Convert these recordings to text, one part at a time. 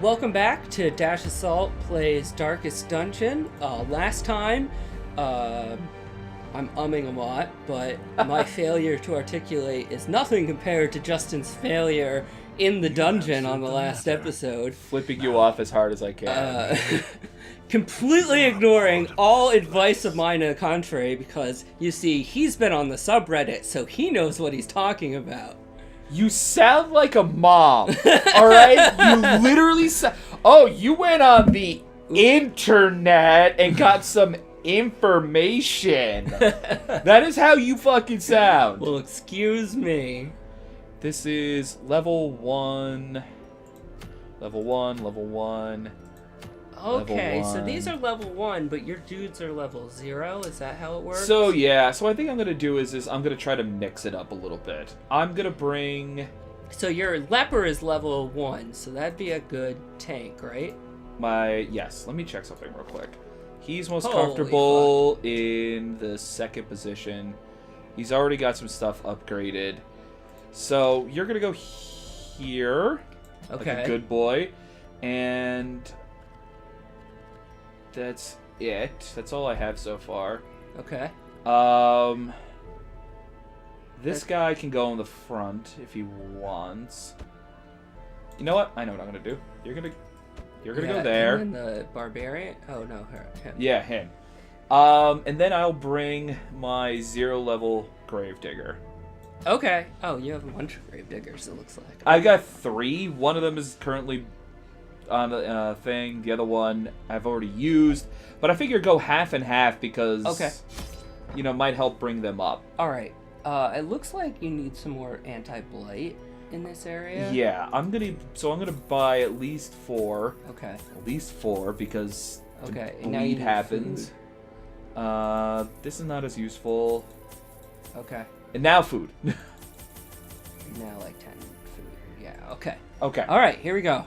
Welcome back to Dash Assault Plays Darkest Dungeon. Last time, I'm umming a lot, but my failure to articulate is nothing compared to Justin's failure in the dungeon on the last episode. Flipping you off as hard as I can. Completely ignoring all advice of mine to the contrary, because, you see, he's been on the subreddit, so he knows what he's talking about. You sound like a mom, alright? You literally oh, you went on the internet and got some information. That is how you fucking sound. Well, excuse me. This is level 1. Level 1, level 1. Okay, level so 1. these are level 1, but your dudes are level 0? Is that how it works? So, yeah. So, I think I'm going to do is I'm going to try to mix it up a little bit. I'm going to bring... So, your leper is level 1, so that'd be a good tank, right? Yes, let me check something real quick. He's most Holy comfortable fuck. in the second position. He's already got some stuff upgraded. So, you're going to go here. Okay. Like a good boy. And... that's it. That's all I have so far. Okay. This guy can go in the front if he wants. You know what? I know what I'm gonna do. You're gonna go there. And then the barbarian? Oh no, him. Yeah, him. And then I'll bring my 0 level gravedigger. Okay. Oh, you have a bunch of gravediggers, it looks like. I got 3. One of them is currently on the thing. The other one I've already used. But I figure go half and half because, you know, might help bring them up. Alright. It looks like you need some more anti-blight in this area. Yeah, I'm gonna buy at least 4. Okay. At least 4 because Okay. the And now you bleed need happens. food. This is not as useful. Okay. And now food. Now like 10 food. Yeah, okay. Okay. Alright, here we go.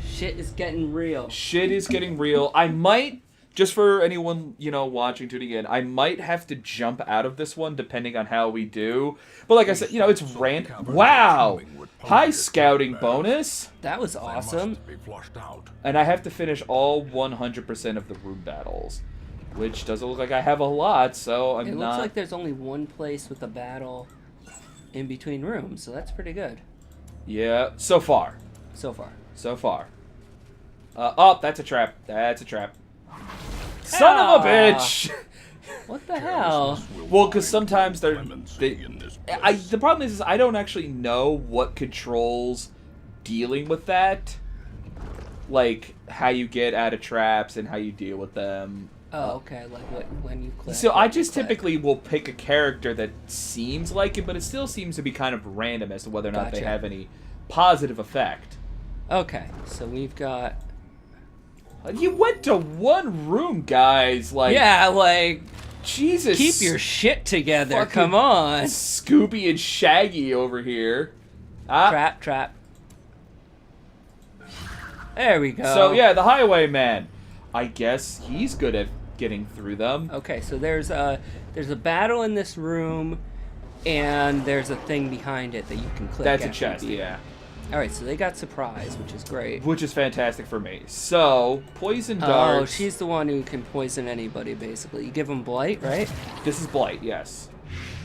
Shit is getting real. Shit is getting real. I might, just for anyone, you know, watching, tuning in, I might have to jump out of this one depending on how we do. But like I said, you know, it's random. Wow! High scouting bonus. That was awesome. And I have to finish all 100% of the room battles. Which doesn't look like I have a lot, so I'm not... It looks like there's only one place with a battle in between rooms, so that's pretty good. Yeah, so far. So far. So far. Oh, that's a trap. That's a trap. Son of a bitch! What the hell? Well, because sometimes the problem is I don't actually know what controls dealing with that. Like, how you get out of traps and how you deal with them. Oh, okay, like when you click. So I just typically will pick a character that seems like it, but it still seems to be kind of random as to whether or not they have any positive effect. Okay, so we've got... You went to one room, guys. Like, yeah, like... Jesus. Keep your shit together, come on. Scooby and Shaggy over here. Trap. There we go. So, yeah, the highwayman. I guess he's good at getting through them. Okay, so there's a battle in this room, and there's a thing behind it that you can click. That's a chest, yeah. Alright, so they got surprise, which is great. Which is fantastic for me. So, poison darts. Oh, she's the one who can poison anybody, basically. You give them blight, right? This is blight, yes.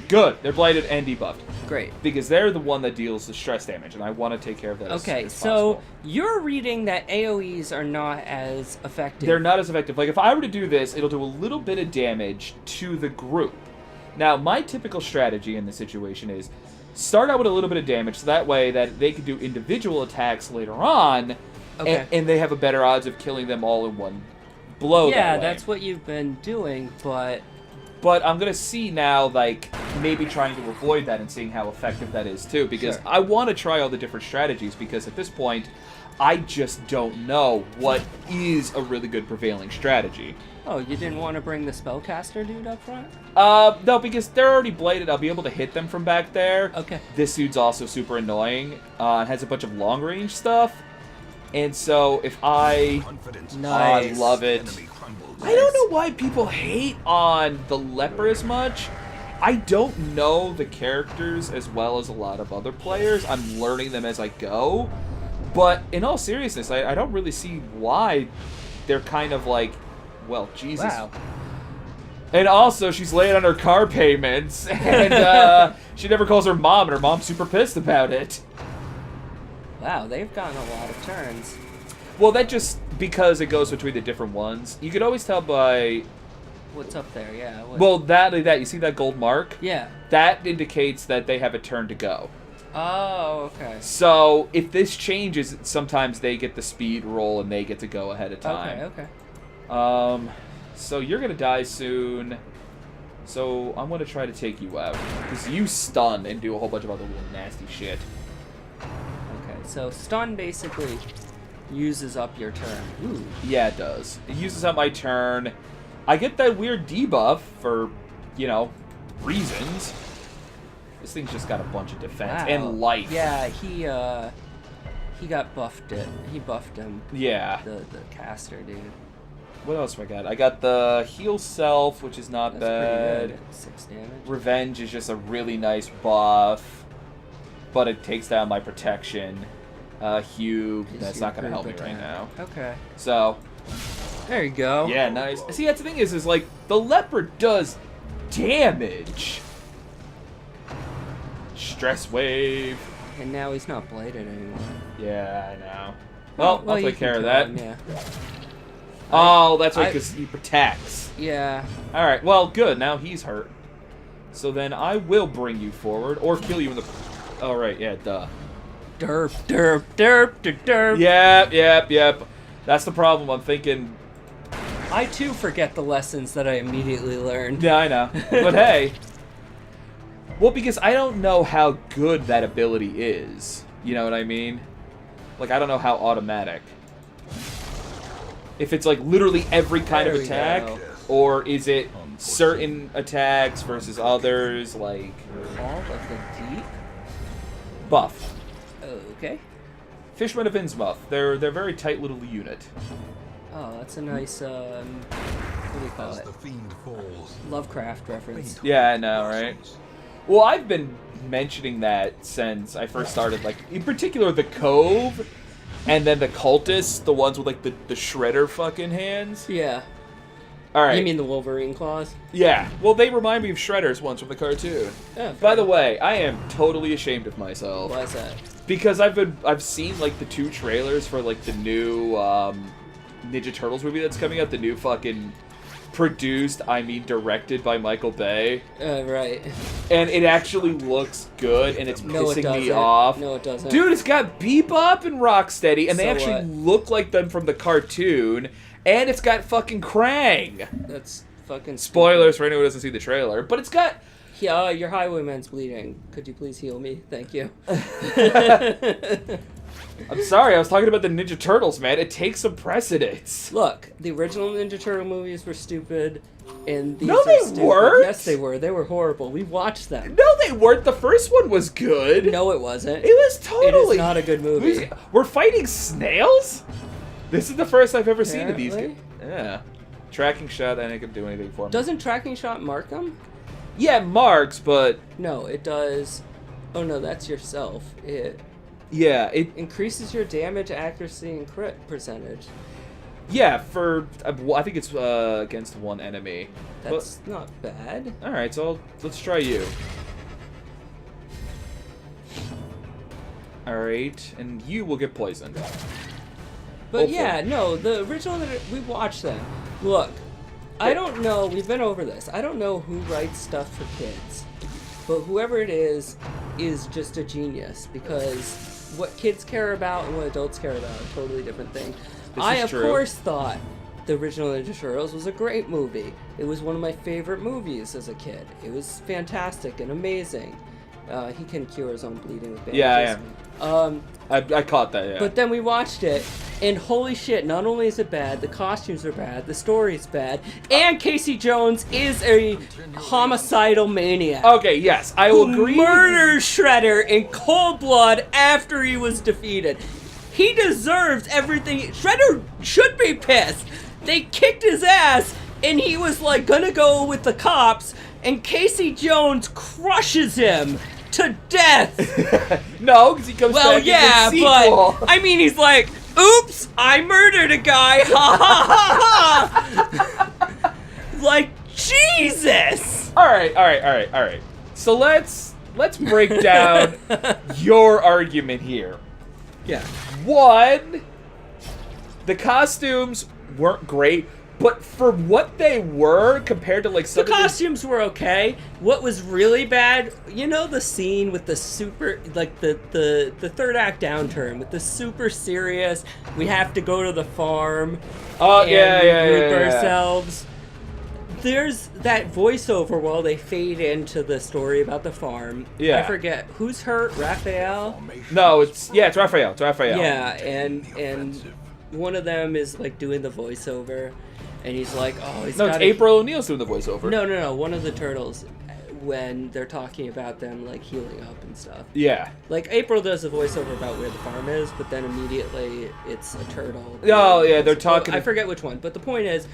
Good. They're blighted and debuffed. Great. Because they're the one that deals the stress damage, and I want to take care of that as so possible. You're reading that AoEs are not as effective. They're not as effective. Like, if I were to do this, it'll do a little bit of damage to the group. Now, my typical strategy in this situation is start out with a little bit of damage, so that way that they can do individual attacks later on, and they have a better odds of killing them all in one blow. Yeah, that's what you've been doing, but I'm going to see now, like, maybe trying to avoid that and seeing how effective that is, too. Because I want to try all the different strategies, because at this point, I just don't know what is a really good prevailing strategy. Oh, you didn't want to bring the spellcaster dude up front? No, because they're already bladed. I'll be able to hit them from back there. Okay. This dude's also super annoying. It has a bunch of long-range stuff. And so, if I... Nice. I love it. I don't know why people hate on the leper as much. I don't know the characters as well as a lot of other players. I'm learning them as I go. But in all seriousness, I don't really see why they're kind of like, well, Jesus. Wow. And also, she's late on her car payments, and she never calls her mom, and her mom's super pissed about it. Wow, they've gotten a lot of turns. Well, that just because it goes between the different ones. You could always tell by... What's up there? Yeah. Well, that you see that gold mark? Yeah. That indicates that they have a turn to go. Oh, okay. So, if this changes, sometimes they get the speed roll and they get to go ahead of time. Okay. So you're gonna die soon. So I'm gonna try to take you out. Because you stun and do a whole bunch of other little nasty shit. Okay, so stun basically uses up your turn. Ooh. Yeah, it does. It uses up my turn. I get that weird debuff for, you know, reasons. This thing's just got a bunch of defense and life. Yeah, he got buffed it. He buffed him. Yeah. The caster dude. What else have I got? I got the heal self, which is not bad. Pretty good. 6 damage. Revenge is just a really nice buff, but it takes down my protection. Hugh, that's not gonna help me right now. Okay. So. There you go. Yeah, nice. See, that's the thing is like, the leopard does damage. Stress wave. And now he's not bladed anymore. Yeah, I know. Well, I'll take care of that. Him, yeah. Oh, that's right, because he protects. Yeah. Alright, well, good. Now he's hurt. So then I will bring you forward, or kill you in the... Oh, right, yeah, duh. Derp, derp, derp, derp, derp. Yep. That's the problem. I'm thinking... I, too, forget the lessons that I immediately learned. Yeah, I know. But hey... Well, because I don't know how good that ability is. You know what I mean? Like, I don't know how automatic. If it's, like, literally every kind of attack, or is it certain attacks versus others, like... Call of the Deep? Buff. Okay. Fishermen of Innsmouth. They're a very tight little unit. Oh, that's a nice, what do you call it? The fiend falls. Lovecraft reference. Yeah, I know, right? Well, I've been mentioning that since I first started, like, in particular, the Cove, and then the Cultists, the ones with, like, the Shredder fucking hands. Yeah. Alright. You mean the Wolverine claws? Yeah. Well, they remind me of Shredder's ones from the cartoon. Oh, By the way, I am totally ashamed of myself. why is that? Because I've seen, like, the 2 trailers for, like, the new, Ninja Turtles movie that's coming out, the new fucking... directed by Michael Bay. Right. And it actually looks good, and it's pissing me off. No, it doesn't. Dude, it's got Bebop and Rocksteady, and they So actually what? look like them from the cartoon, and it's got fucking Krang. That's fucking... Spoilers for anyone who doesn't see the trailer, but it's got... Yeah, your highwayman's bleeding. Could you please heal me? Thank you. I'm sorry, I was talking about the Ninja Turtles, man. It takes some precedence. Look, the original Ninja Turtle movies were stupid, and these No, are they stupid. weren't. Yes, they were. They were horrible. We watched them. No, they weren't. The first one was good. No, it wasn't. It was totally... It is not a good movie. We're fighting snails? This is the first I've ever seen of these. Apparently. Yeah. Tracking shot, I ain't do anything for me. Doesn't tracking shot mark them? Yeah, marks, but... No, it does. Oh no, that's yourself. It Yeah, it... increases your damage, accuracy, and crit percentage. Yeah, for... I think it's against one enemy. That's not bad. Alright, so let's try you. Alright, and you will get poisoned. But Hopefully. yeah, no, the original, we watched them. Look, I don't know, we've been over this. I don't know who writes stuff for kids. But whoever it is just a genius. Because what kids care about and what adults care about are totally different things. I, of course, thought the original Ninja Turtles was a great movie. It was one of my favorite movies as a kid. It was fantastic and amazing. He can cure his own bleeding with bandages. Yeah, I caught that, yeah. But then we watched it, and holy shit, not only is it bad, the costumes are bad, the story's bad, and Casey Jones is a homicidal maniac. Okay, yes, I will who agree. murders Shredder in cold blood after he was defeated. He deserves everything. Shredder should be pissed. They kicked his ass, and he was like gonna go with the cops, and Casey Jones crushes him to death. No, because he comes Well, back yeah, in the sequel. but I mean, he's like, oops, I murdered a guy. Ha ha ha ha. Like, Jesus. All right. So let's break down your argument here. Yeah. One, the costumes weren't great, but for what they were compared to like some The costumes were okay. What was really bad, you know, the scene with the super, like the third act downturn with the super serious, we have to go to the farm. Oh, Regroup ourselves. There's that voiceover while they fade into the story about the farm. Yeah. I forget who's hurt. Raphael. No, it's Raphael. Yeah, and one of them is like doing the voiceover, and he's like, oh, he's No, it's gotta... April O'Neil's doing the voiceover. No. One of the turtles, when they're talking about them like healing up and stuff. Yeah. Like April does a voiceover about where the farm is, but then immediately it's a turtle. Oh yeah, they're talking. I forget which one, but the point is,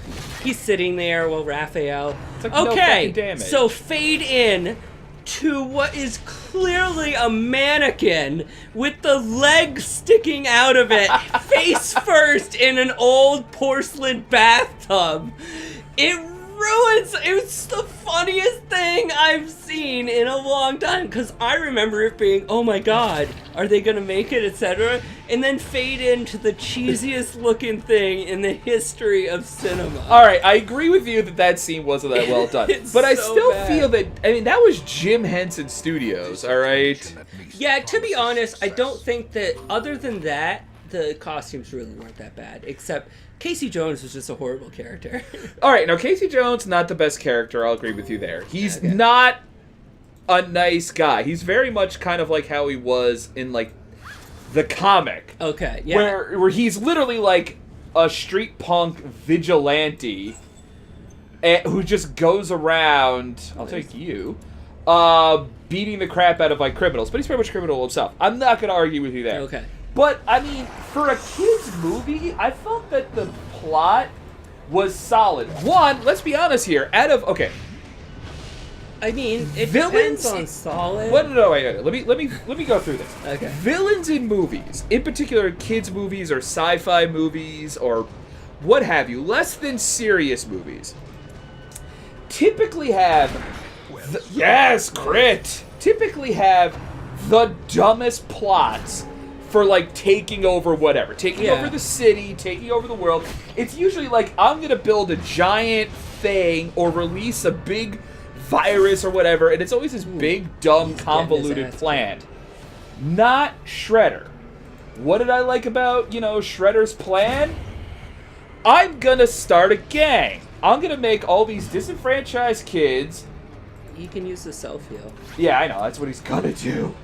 he's sitting there while Raphael. It's like, no okay, fucking damage. so fade in to what is clearly a mannequin with the legs sticking out of it, face first in an old porcelain bathtub. It was the funniest thing I've seen in a long time, because I remember it being, oh my god, are they gonna make it, etc., and then fade into the cheesiest looking thing in the history of cinema. Alright, I agree with you that scene wasn't that well done. But I so still bad. feel that, I mean, that was Jim Henson Studios, alright? Yeah, to be honest, I don't think that, other than that, the costumes really weren't that bad, except Casey Jones was just a horrible character. Alright, now Casey Jones, not the best character, I'll agree with you there. He's not a nice guy. He's very much kind of like how he was in, like, the comic. Okay, yeah. Where he's literally like a street punk vigilante who just goes around, I'll take you, beating the crap out of like criminals. But he's pretty much a criminal himself. I'm not going to argue with you there. Okay. But, I mean, for a kid's movie, I felt that the plot was solid. One, let's be honest here, okay. I mean, it Villains- depends on solid. What? No, wait. Let me go through this. Okay. Villains in movies, in particular kids' movies or sci-fi movies or what have you, less than serious movies, typically have typically have the dumbest plots for like taking over whatever, taking over the city, taking over the world. It's usually like, I'm gonna build a giant thing or release a big virus or whatever, and it's always this big, dumb, convoluted plan. Not Shredder. What did I like about, Shredder's plan? I'm gonna start a gang. I'm gonna make all these disenfranchised kids. He can use the self-heal. Yeah, I know, that's what he's gonna do.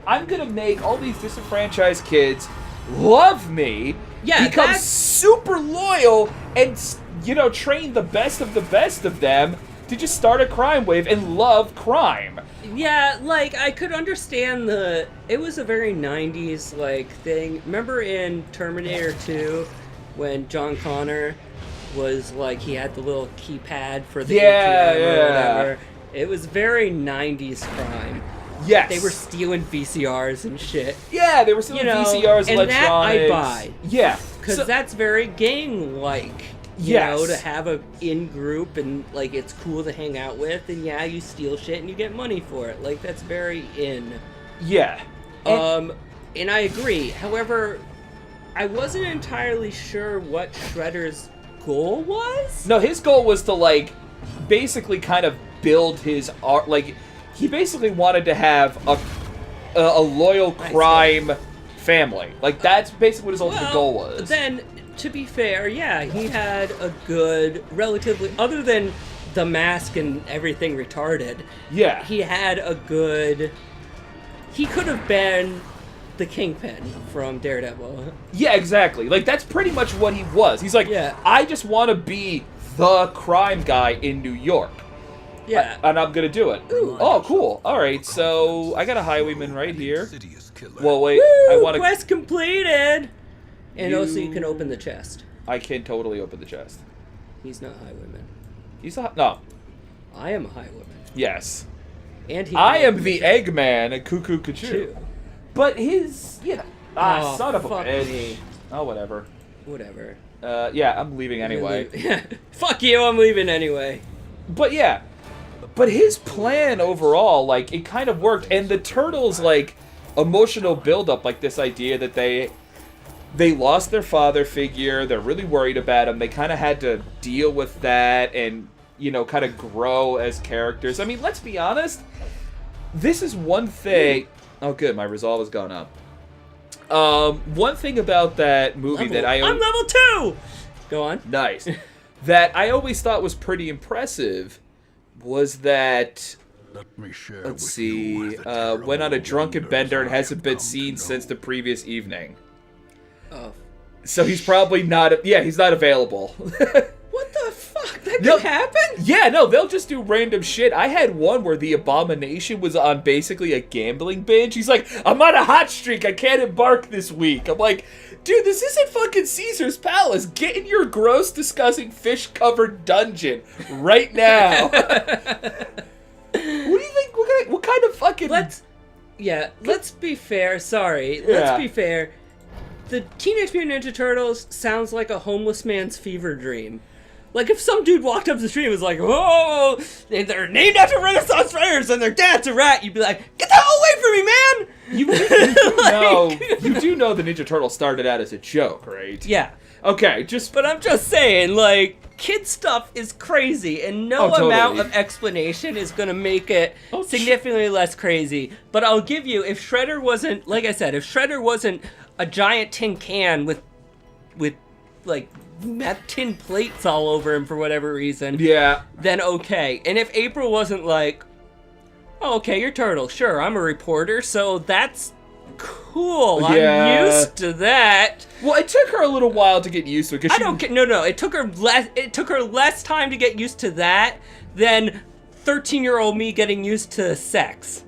I'm gonna make all these disenfranchised kids love me, become super loyal, and, train the best of them to just start a crime wave and love crime. Yeah, like, I could understand it was a very 90s, like, thing. Remember in Terminator 2, when John Connor was, like, he had the little keypad for the ATM or whatever? It was very 90s crime. Yes. They were stealing VCRs and shit. Yeah, they were stealing VCRs, and electronics. That I buy. Yeah. Because that's very gang-like. You know, to have a in-group and, like, it's cool to hang out with, and you steal shit and you get money for it. Like, that's very in. Yeah. And I agree. However, I wasn't entirely sure what Shredder's goal was. No, his goal was to, like, basically kind of build his art, like, he basically wanted to have a loyal crime family. Like, that's basically what his ultimate goal was. Then, to be fair, he had a good, relatively, other than the mask and everything retarded, he had a good, he could have been the Kingpin from Daredevil. Yeah, exactly. Like, that's pretty much what he was. He's like, I just want to be the crime guy in New York. Yeah. And I'm gonna do it. Ooh. Oh, cool. Alright, so I got a highwayman right here. Well, wait, I want to... Quest completed! And also you can open the chest. I can totally open the chest. He's not highwayman. He's not... No. I am a highwayman. Yes. And he I am the Eggman and Cuckoo Cuckoo. Choo. But his, Oh, son of a fuck bitch. me. Oh, whatever. Whatever. Yeah, I'm leaving anyway. Fuck you, I'm leaving anyway. But yeah, but his plan overall, like, it kind of worked. And the Turtles, like, emotional buildup, like this idea that they lost their father figure, they're really worried about him, they kind of had to deal with that and, you know, kind of grow as characters. I mean, let's be honest, this is one thing... Oh, good, my resolve has gone up. One thing about that movie that I'm level 2! Go on. Nice. That I always thought was pretty impressive was that... Let me share Let's with see. you the Went on a drunken terrible bender and wonders hasn't been I've come seen to since know. the previous evening. Oh. So he's probably not... Yeah, he's not available. What the fuck? That No. could happen? Yeah, no, they'll just do random shit. I had one where the Abomination was on basically a gambling binge. He's like, I'm on a hot streak. I can't embark this week. I'm like, dude, this isn't fucking Caesar's Palace. Get in your gross, disgusting, fish-covered dungeon right now. What do you think? What kind of fucking... Let's be fair. Sorry. Yeah. Let's be fair. The Teenage Mutant Ninja Turtles sounds like a homeless man's fever dream. Like, if some dude walked up the street and was like, "Oh, they're named after Renaissance writers and their dad's a rat," you'd be like, "Get the hell away from me, man!" You do know the Ninja Turtles started out as a joke, right? Yeah. Okay, just... But I'm just saying, like, kid stuff is crazy, and no totally. amount of explanation is going to make it significantly less crazy. But I'll give you, if Shredder wasn't, like I said, if Shredder wasn't a giant tin can with like, tin plates all over him for whatever reason, Yeah. then okay. And if April wasn't like, "Oh, okay, you're Turtle. Sure, I'm a reporter, so that's cool. Yeah. I'm used to that." Well, it took her a little while to get used to it. I don't get. No. It took her less time to get used to that than 13-year-old me getting used to sex.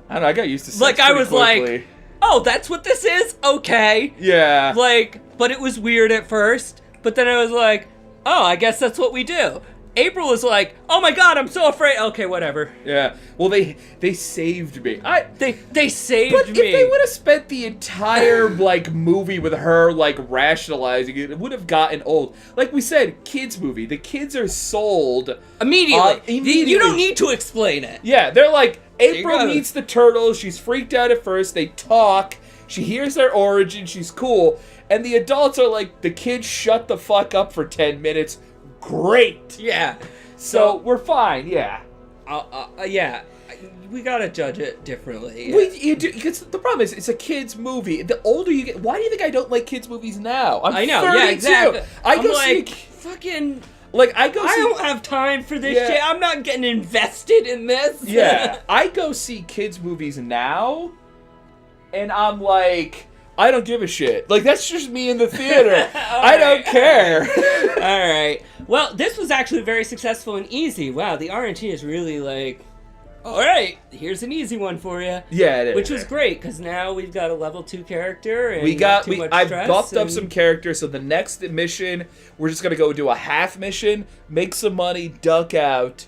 I don't know, I got used to sex Like, I pretty was quickly. like, "Oh, that's what this is? Okay." Yeah. Like, but it was weird at first. But then I was like, "Oh, I guess that's what we do." April was like, "Oh my god, I'm so afraid." Okay, whatever. Yeah. Well, they saved me. They saved But me. if they would have spent the entire, like, movie with her, like, rationalizing it, it would have gotten old. Like we said, kids movie. The kids are sold. Immediately. Immediately. You don't need to explain it. Yeah, they're like, April go. meets the turtles. She's freaked out at first. They talk. She hears their origin. She's cool. And the adults are like, the kids shut the fuck up for 10 minutes. Great. Yeah. So we're fine, yeah. Yeah. We gotta judge it differently. You do, because the problem is, it's a kids' movie. The older you get, why do you think I don't like kids' movies now? I know, 32. yeah, exactly. I I'm go like, see, fucking... I don't have time for this Yeah. shit. I'm not getting invested in this. Yeah, I go see kids' movies now, and I'm like, I don't give a shit. Like, that's just me in the theater. I don't care. All right. Well, this was actually very successful and easy. Wow, the RNG is really like, all right, here's an easy one for you. Yeah, it is. Which was great, because now we've got a level 2 character, and I've buffed up and... some characters, so the next mission, we're just gonna go do a half mission, make some money, duck out,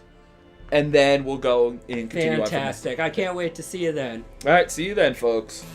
and then we'll go and continue on from there. Fantastic. I can't wait to see you then. All right, see you then, folks.